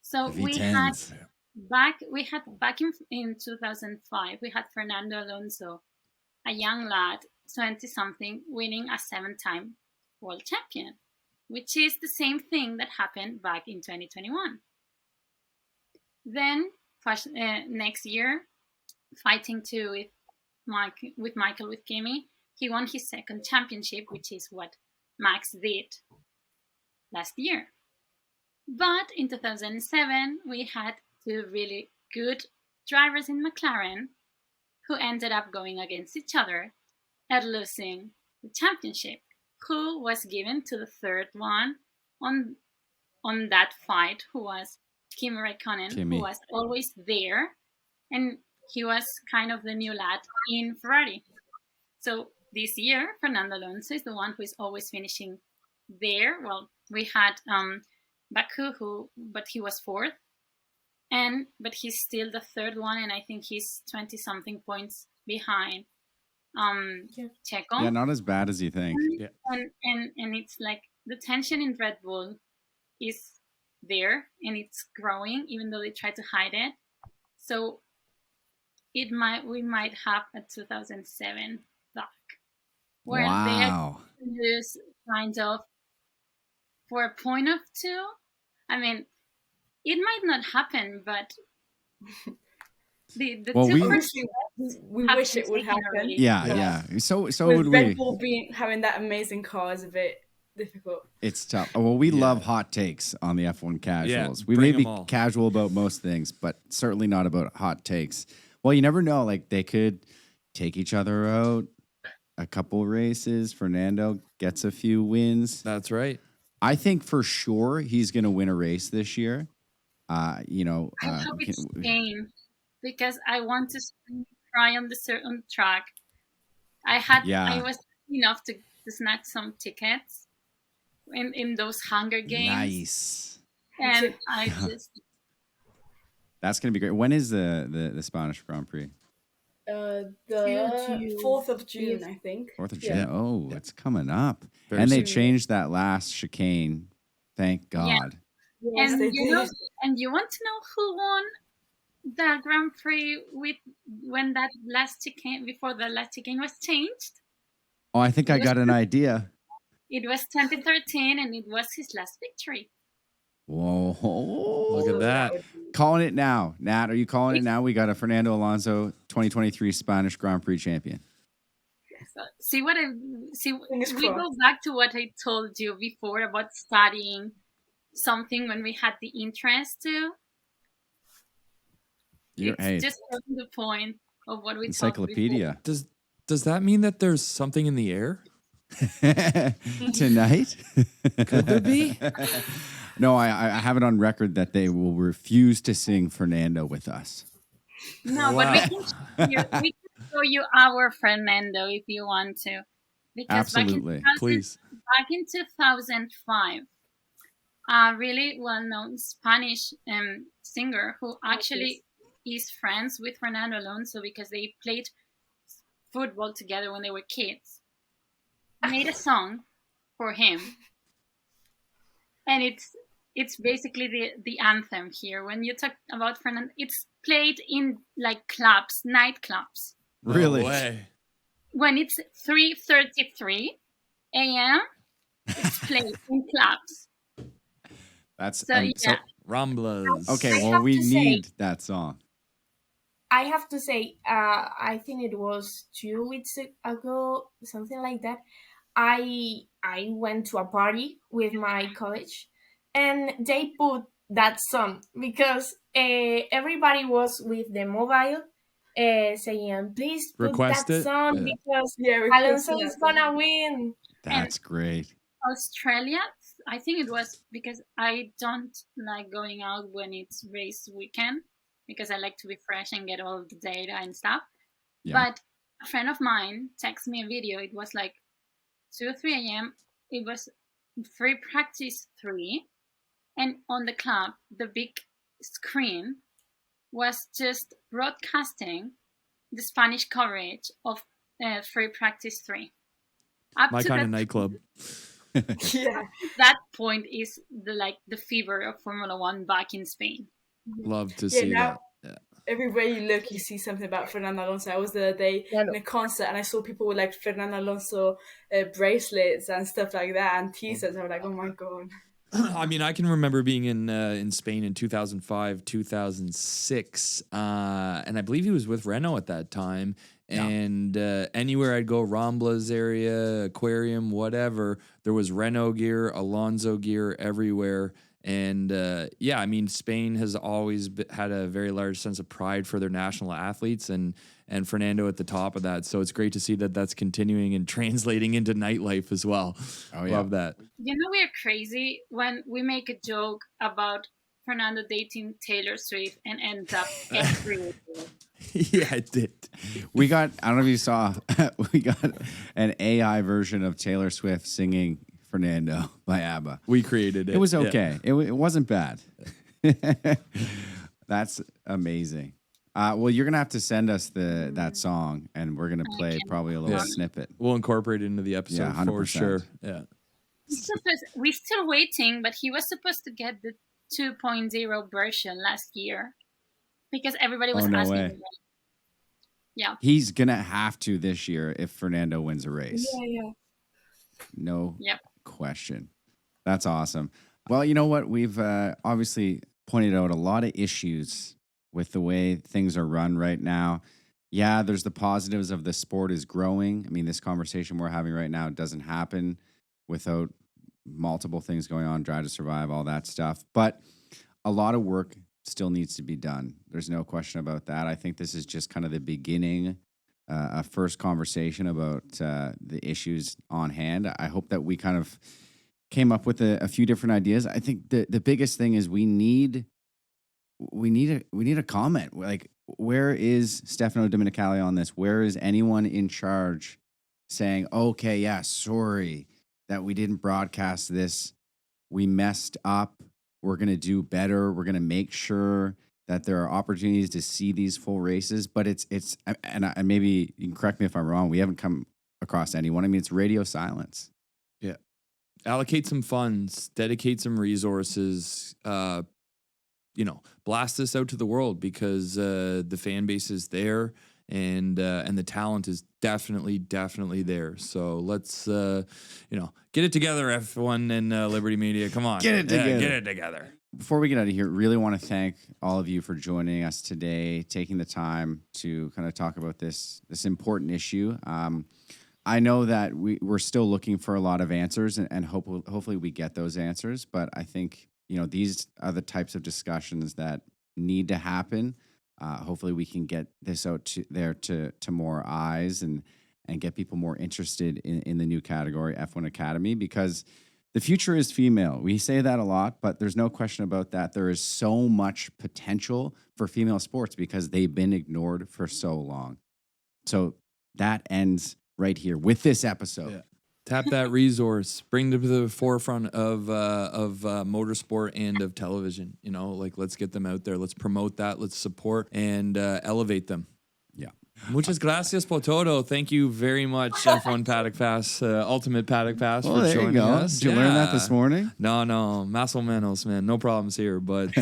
So we had back in 2005, we had Fernando Alonso, a young lad, 20-something, winning a 7-time world champion, which is the same thing that happened back in 2021. Then next year, fighting with Kimi, he won his second championship, which is what Max did last year. But in 2007, we had two really good drivers in McLaren who ended up going against each other and losing the championship, who was given to the third one on that fight, who was Kimi Räikkönen, who was always there, and he was kind of the new lad in Ferrari. So this year, Fernando Alonso is the one who is always finishing there. Well, we had Baku, but he was fourth, but he's still the third one, and I think he's 20-something points behind Checo. Yeah, not as bad as you think. And it's like the tension in Red Bull is there, and it's growing, even though they try to hide it. So we might have a 2007 back, where they lose kind of for a point of two. I mean, it might not happen, but we wish it would happen. Yeah. So with would we. Red Bull having that amazing car is a bit difficult. It's tough. Well, we love hot takes on the F1 Casuals. Yeah, we may be casual about most things, but certainly not about hot takes. Well, you never know. Like, they could take each other out a couple races. Fernando gets a few wins. That's right. I think for sure he's going to win a race this year. I hope it's Spain, because I want to try on the certain track. I was enough to snatch some tickets in those Hunger Games. Nice. And I just... That's going to be great. When is the Spanish Grand Prix? The 4th of June, I think. 4th of June. Yeah. Oh, it's coming up. Very and they soon. changed that last chicane Thank Yeah. God. Yes, And they you know, did. and you want to know who won the Grand Prix with when that last chicane before the last chicane was changed? Oh, I think I It was got an idea. it was 2013, and it was his last victory. Whoa. Look at that. Calling it now. Nat, are you calling it It's- now? We got a Fernando Alonso 2023 Spanish Grand Prix champion. So, see what I see. Fingers We go crossed. back to what I told you before about studying something when we had the interest to. It's just showing the point of what we talked before. Encyclopedia. Does that mean that there's something in the air? Tonight? Could there be? No, I have it on record that they will refuse to sing Fernando with us. No, but we can show you our Fernando if you want to. Because Absolutely. Please. back in 2005, a really well-known Spanish singer who actually is friends with Fernando Alonso because they played football together when they were kids, made a song for him, and it's basically the anthem here. When you talk about Fernando, it's played in like clubs, nightclubs. Really? No way. When it's 3:33 a.m., it's played in clubs. That's So yeah, Ramblas. okay. I Well, have we to say- need that song. I have to say, I think it was 2 weeks ago, something like that. I went to a party with my college, and they put that song because everybody was with the mobile, saying, "Please put Request that it? song Yeah. because Yeah, Alonso is gonna win." That's great. Australia, I think it was because I don't like going out when it's race weekend because I like to be fresh and get all the data and stuff. Yeah. But a friend of mine texted me a video. It was like 2 or 3 a.m. It was free practice 3. And on the club, the big screen was just broadcasting the Spanish coverage of free practice 3. Up My to kind that of nightclub. Yeah. that point is the fever of Formula One back in Spain. Love to Yeah, see now- that. Yeah. Everywhere you look, you see something about Fernando Alonso. I was the other day Yeah, in a concert and I saw people with like Fernando Alonso bracelets and stuff like that and T-shirts. I was like, oh my god. I mean, I can remember being in Spain in 2005, 2006, and I believe he was with Renault at that time. Yeah. And anywhere I'd go, Ramblas area, aquarium, whatever, there was Renault gear, Alonso gear everywhere. And yeah, I mean, Spain has always had a very large sense of pride for their national athletes, and Fernando at the top of that. So it's great to see that that's continuing and translating into nightlife as well. Oh, yeah. Love that. You know, we're crazy when we make a joke about Fernando dating Taylor Swift and ends up everywhere. Yeah, I did. We got, I don't know if you saw, we got an AI version of Taylor Swift singing Fernando by ABBA. We created it. It was Yeah. okay. It wasn't bad. That's amazing. Well, you're going to have to send us that song, and we're going to play probably a little Yeah. snippet. We'll incorporate it into the episode Yeah, for 100%. sure. Yeah. We're still waiting, but he was supposed to get the 2.0 version last year because everybody was Oh, no asking. way. Him. Yeah. He's going to have to this year if Fernando wins a race. Yeah. No Yep. question. That's awesome. Well, you know what? We've obviously pointed out a lot of issues with the way things are run right now. Yeah, there's the positives of the sport is growing. I mean, this conversation we're having right now doesn't happen without multiple things going on, Drive to Survive, all that stuff. But a lot of work still needs to be done. There's no question about that. I think this is just kind of the beginning, a first conversation about the issues on hand. I hope that we kind of came up with a few different ideas. I think the biggest thing is we need a comment. Like, where is Stefano Domenicali on this? Where is anyone in charge saying, okay, yeah, sorry that we didn't broadcast this. We messed up. We're going to do better. We're going to make sure that there are opportunities to see these full races. But and maybe you can correct me if I'm wrong. We haven't come across anyone. I mean, it's radio silence. allocate some funds, dedicate some resources, blast this out to the world, because the fan base is there, and the talent is definitely there. So let's get it together, F1 and Liberty Media. Come on, Get it together. Get it together. Before we get out of here, really want to thank all of you for joining us today, taking the time to kind of talk about this important issue. I know that we're still looking for a lot of answers, and hopefully we get those answers. But I think these are the types of discussions that need to happen. Hopefully we can get this out to more eyes and get people more interested in the new category, F1 Academy, because the future is female. We say that a lot, but there's no question about that. There is so much potential for female sports because they've been ignored for so long. So that ends right here with this episode. Yeah. Tap that resource, bring to the forefront of motorsport and of television. Let's get them out there. Let's promote that. Let's support and elevate them. Yeah. Muchas gracias por todo. Thank you very much, F1 Paddock Pass, Ultimate Paddock Pass, for there joining you go. us. Did you learn that this morning? No, más o menos, man. No problems here. But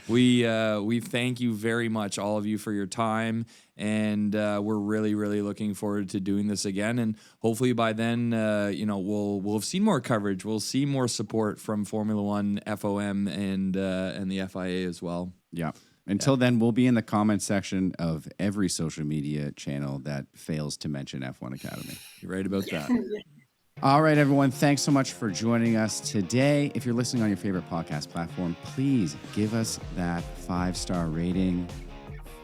we thank you very much, all of you, for your time. And we're really, really looking forward to doing this again. And hopefully by then, we'll have seen more coverage. We'll see more support from Formula One, FOM, and the FIA as well. Yeah. Until then, we'll be in the comment section of every social media channel that fails to mention F1 Academy. You're right about that. All right, everyone. Thanks so much for joining us today. If you're listening on your favorite podcast platform, please give us that 5-star rating.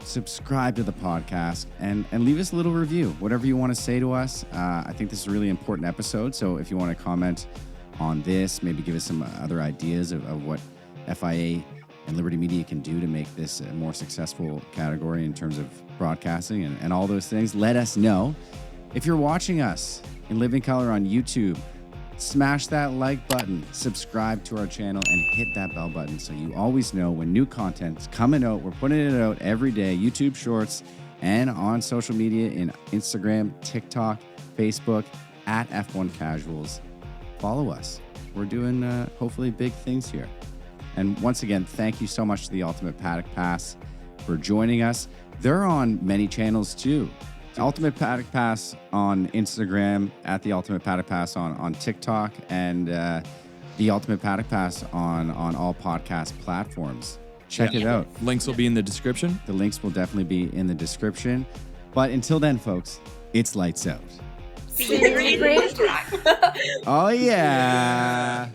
Subscribe to the podcast and leave us a little review, whatever you want to say to us. I think this is a really important episode. So if you want to comment on this, maybe give us some other ideas of what FIA and Liberty Media can do to make this a more successful category in terms of broadcasting and all those things, let us know. If you're watching us in living color on YouTube, smash that like button, subscribe to our channel, and hit that bell button so you always know when new content's coming out. We're putting it out every day, YouTube Shorts, and on social media in Instagram, TikTok, Facebook, at F1 Casuals. Follow us. We're doing hopefully big things here. And once again, thank you so much to the Ultimate Paddock Pass for joining us. They're on many channels too. Ultimate Paddock Pass on Instagram, at the Ultimate Paddock Pass on TikTok, and the Ultimate Paddock Pass on all podcast platforms. Check it out. Links will be in the description. The links will definitely be in the description. But until then, folks, it's lights out. See you in the racetrack. Oh, yeah.